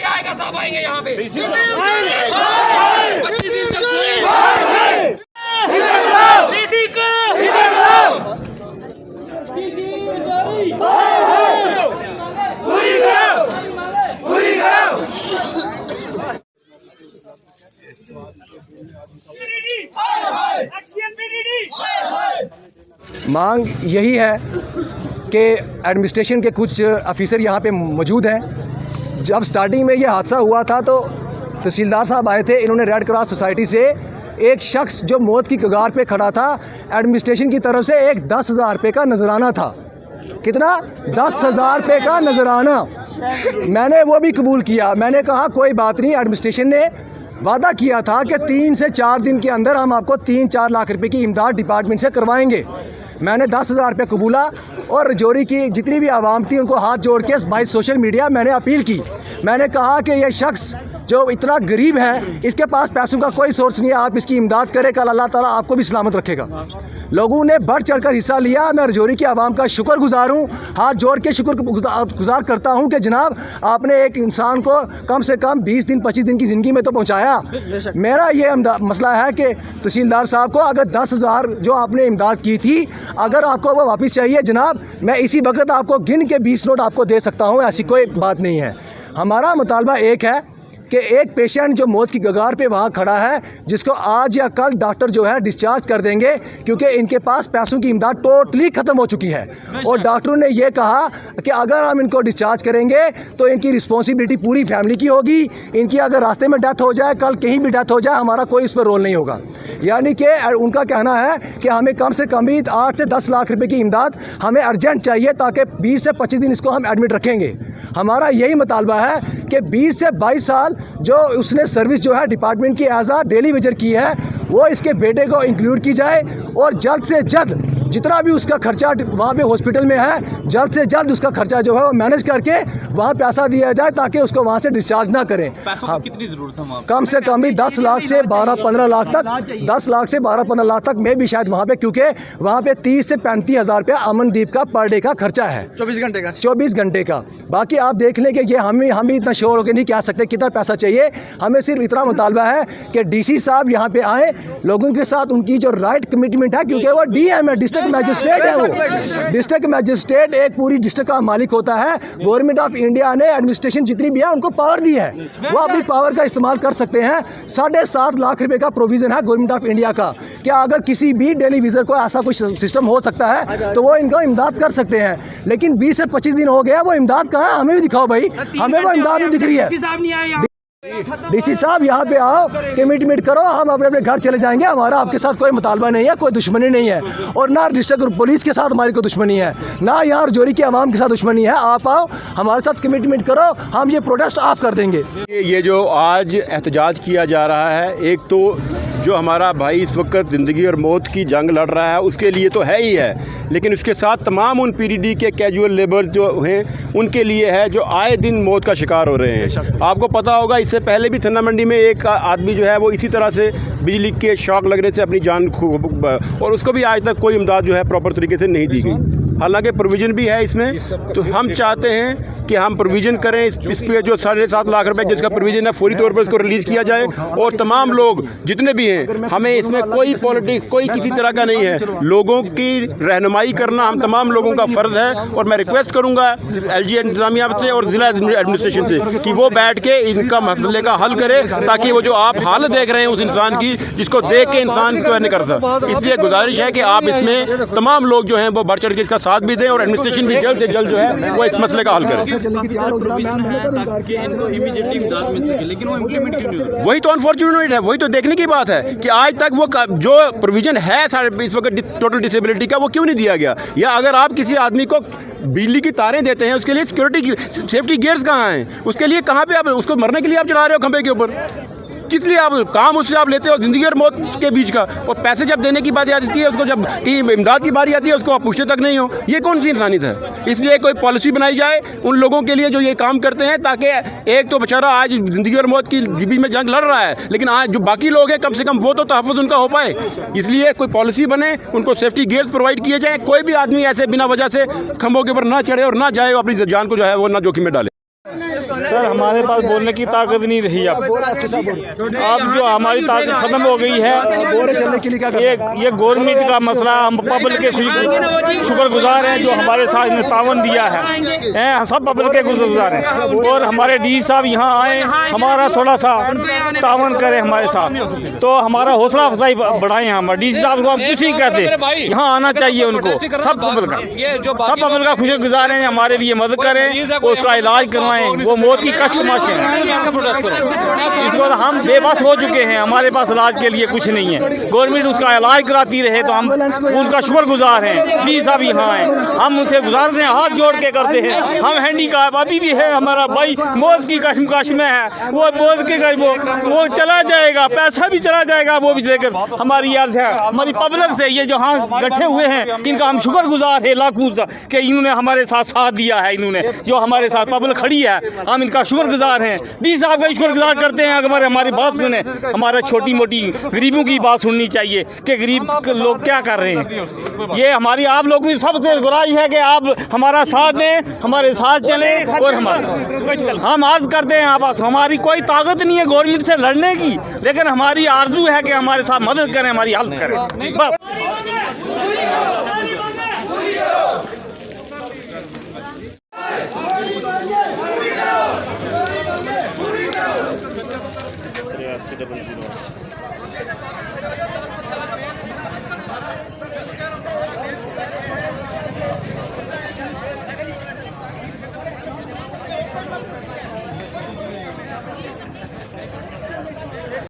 आएगा साहब आएंगे यहाँ पे मांग यही है कि एडमिनिस्ट्रेशन के कुछ अफिसर यहाँ पे मौजूद हैं। जब स्टार्टिंग में ये हादसा हुआ था तो तहसीलदार साहब आए थे, इन्होंने रेड क्रॉस सोसाइटी से एक शख्स जो मौत की कगार पे खड़ा था, एडमिनिस्ट्रेशन की तरफ से एक 10,000 रुपये का नजराना था। कितना? 10,000 रुपये का नजराना। मैंने वो भी कबूल किया। मैंने कहा कोई बात नहीं, एडमिनिस्ट्रेशन ने वादा किया था कि 3 से 4 दिन के अंदर हम आपको 3-4 लाख रुपए की इमदाद डिपार्टमेंट से करवाएंगे। मैंने 10,000 रुपये कबूला और रजौरी की जितनी भी आवाम थी उनको हाथ जोड़ के भाई सोशल मीडिया मैंने अपील की। मैंने कहा कि ये शख्स जो इतना गरीब है, इसके पास पैसों का कोई सोर्स नहीं है, आप इसकी इमदाद करें, कल अल्लाह ताला आपको भी सलामत रखेगा। लोगों ने बढ़ चढ़कर हिस्सा लिया। मैं रजौरी की आवाम का शुक्रगुजार हूँ, हाथ जोड़ के शुक्रगुजार करता हूँ कि जनाब आपने एक इंसान को कम से कम 20 दिन 25 दिन की ज़िंदगी में तो पहुँचाया। मेरा ये मसला है कि तहसीलदार साहब को अगर 10,000 जो आपने इमदाद की थी, अगर आपको वो वापस चाहिए जनाब, मैं इसी वक्त आपको गिन के 20 नोट आपको दे सकता हूँ, ऐसी कोई बात नहीं है। हमारा मुतालबा एक है कि एक पेशेंट जो मौत की कगार पे वहाँ खड़ा है, जिसको आज या कल डॉक्टर जो है डिस्चार्ज कर देंगे, क्योंकि इनके पास पैसों की इमदाद टोटली ख़त्म हो चुकी है। और डॉक्टरों ने ये कहा कि अगर हम इनको डिस्चार्ज करेंगे तो इनकी रिस्पॉन्सिबिलिटी पूरी फैमिली की होगी। इनकी अगर रास्ते में डेथ हो जाए, कल कहीं भी डेथ हो जाए, हमारा कोई इस पर रोल नहीं होगा। यानी कि उनका कहना है कि हमें कम से कम भी 8 से 10 लाख रुपये की इमदाद हमें अर्जेंट चाहिए, ताकि 20 से 25 दिन इसको हम एडमिट रखेंगे। हमारा यही मुतालबा है कि 20 से 22 साल जो उसने सर्विस जो है डिपार्टमेंट की एज आ डेली वेजर की है, वो इसके बेटे को इंक्लूड की जाए और जल्द से जल्द जितना भी उसका खर्चा वहाँ पे हॉस्पिटल में है, जल्द से जल्द उसका खर्चा जो है वो मैनेज करके वहाँ पैसा दिया जाए, ताकि उसको वहाँ से डिस्चार्ज ना करें। पैसों की कितनी ज़रूरत है? कम से कम भी 10 लाख से 12-15 लाख तक, 10 लाख से 12-15 लाख तक में भी शायद वहाँ पे, क्योंकि वहाँ पे 30 से 35 हज़ार रुपया अमनदीप का पर डे का खर्चा है, 24 घंटे का। बाकी आप देख लें कि ये हम भी इतना श्योर होकर नहीं कह सकते कितना पैसा चाहिए। हमें सिर्फ इतना मुतालबा है कि DC साहब यहाँ पे आए, लोगों के साथ उनकी जो राइट कमिटमेंट है, क्योंकि वो DM है, डिस्ट्रिक्ट मैजिस्ट्रेट है। वो डिस्ट्रिक्ट मैजिस्ट्रेट एक पूरी डिस्ट्रिक्ट का मालिक होता है। गवर्नमेंट ऑफ इंडिया ने एडमिनिस्ट्रेशन जितनी भी है उनको पावर दी है, वो अपनी पावर का इस्तेमाल कर सकते हैं। 7.5 लाख रुपए का प्रोविजन है गवर्नमेंट ऑफ इंडिया का। क्या अगर किसी भी डेली विजर को ऐसा कुछ सिस्टम हो सकता है तो वो इनको इमदाद कर सकते हैं। लेकिन 20 से 25 दिन हो गया, वो इमदाद कहाँ है? हमें भी दिखाओ भाई, हमें वो इमदाद नहीं दिख रही है। DC साहब यहाँ पे आओ, कमिटमेंट करो, हम अपने अपने घर चले जाएंगे। हमारा आपके साथ कोई मुतालबा नहीं है, कोई दुश्मनी नहीं है, और ना डिस्ट्रिक्ट पुलिस के साथ हमारी कोई दुश्मनी है, ना यहाँ रजौरी की आवाम के साथ दुश्मनी है। आप आओ, हमारे साथ कमिटमेंट करो, हम ये प्रोटेस्ट ऑफ कर देंगे। ये जो आज एहतजाज किया जा रहा है, एक तो जो हमारा भाई इस वक्त ज़िंदगी और मौत की जंग लड़ रहा है उसके लिए तो है ही है, लेकिन उसके साथ तमाम उन PDD के कैजुअल लेबर जो हैं उनके लिए है, जो आए दिन मौत का शिकार हो रहे हैं। आपको पता होगा, इससे पहले भी थन्ना मंडी में एक आदमी जो है वो इसी तरह से बिजली के शॉक लगने से अपनी जान और उसको भी आज तक कोई इमदाद जो है प्रॉपर तरीके से नहीं दी गई। हालांकि प्रोविज़न भी है इसमें, तो हम चाहते हैं कि हम प्रोविज़न करें इस पे जो 7.5 लाख रुपए जिसका प्रोविज़न है, फौरी तौर पर इसको रिलीज़ किया जाए। और तमाम लोग जितने भी हैं, हमें इसमें कोई पॉलिटिक्स कोई किसी तरह का नहीं है, लोगों की रहनुमाई करना हम तमाम लोगों का फ़र्ज़ है। और मैं रिक्वेस्ट करूँगा LG इंतज़ामिया से और ज़िला एडमिनिस्ट्रेशन से कि वो बैठ के इनका मसले का हल करे, ताकि वो जो आप हालत देख रहे हैं उस इंसान की, जिसको देख के इंसान क्यों नहीं कर सकता। इसलिए गुजारिश है कि आप इसमें तमाम लोग जो हैं वो बढ़ चढ़ के इसका साथ भी दें और एडमिनिस्ट्रेशन भी जल्द से जल्द जो है वो इस मसले का हल करे। वही तो अनफॉर्चुनेट है, वही तो देखने की बात है कि आज तक वो जो प्रोविजन है इस वक्त टोटल डिसेबिलिटी का, वो क्यों नहीं दिया गया। या अगर आप किसी आदमी को बिजली की तारें देते हैं, उसके लिए सिक्योरिटी सेफ्टी गियर्स कहाँ हैं? उसके लिए कहाँ पे आप उसको मरने के लिए आप चढ़ा रहे हो खंभे के ऊपर? किस लिए आप काम उससे आप लेते हो ज़िंदगी और मौत के बीच का, और पैसे जब देने की बात आती है उसको, जब कि इमदाद की बारी आती है उसको आप पूछते तक नहीं हो। ये कौन सी इंसानियत है? इसलिए कोई पॉलिसी बनाई जाए उन लोगों के लिए जो ये काम करते हैं, ताकि एक तो बेचारा आज ज़िंदगी और मौत की जीबी में जंग लड़ रहा है, लेकिन आज जो बाकी लोग हैं कम से कम वो तो तहफ़्फ़ुज़ उनका हो पाए। इसलिए कोई पॉलिसी बने, उनको सेफ्टी गियर्स प्रोवाइड किए जाए, कोई भी आदमी ऐसे बिना वजह से खंभों के ऊपर ना चढ़े और ना जाए, अपनी जान को जो है वो ना जोखिम में डाले। सर हमारे पास बोलने की ताकत नहीं रही अब जो हमारी ताकत ख़त्म हो गई है। चलने के लिए क्या ये गवर्नमेंट का मसला, हम पब्लिक के शुक्रगुजार हैं जो हमारे साथ ने तावन दिया है, हम सब पब्लिक के शुक्रगुजार हैं। और हमारे डी साहब यहाँ आए, हमारा थोड़ा सा तावन करें हमारे साथ, तो हमारा हौसला अफजाई बढ़ाएं। हम डी साहब को हम कुछ नहीं कहते, यहाँ आना चाहिए उनको। सब पब्लिक का शुक्रगुजार हैं, हमारे लिए मदद करें, उसका इलाज करवाएं। वो मौत की कष्ट माशे हैं, इसको तो हम बेबस हो चुके हैं, हमारे पास इलाज के लिए कुछ नहीं है। गवर्नमेंट उसका इलाज कराती रहे तो हम उनका शुक्रगुजार हैं। डी साहब यहाँ हैं, हम उनसे गुजारते हैं, हाथ जोड़ के करते हैं। हम हैंडीकैप अभी भी है, हमारा भाई मौत की कश्मकश में है, वो मौत के वो चला जाएगा, पैसा भी चला जाएगा, वो भी लेकर हमारी अर्ज है हमारी पब्लिक से, ये जो हाँ इकट्ठे हुए हैं इनका हम शुक्रगुजार है लाखों कि इन्होंने हमारे साथ दिया है। इन्होंने जो हमारे साथ पब्लिक खड़ी है, हम इनका शुक्रगुजार हैं। डी साहब का शुक्रगुजार करते हैं। अगर हमारी बात सुने, हमारा छोटी मोटी गरीबों की बात सुननी चाहिए कि गरीब लोग क्या कर रहे हैं। ये हमारी आप लोगों की सबसे गुजारिश है कि आप हमारा साथ दें, हमारे साथ चलें। और हम अर्ज करते हैं आपस, हमारी कोई ताकत नहीं है गवर्नमेंट से लड़ने की, लेकिन हमारी आरजू है कि हमारे साथ मदद करें, हमारी हेल्प करें बस।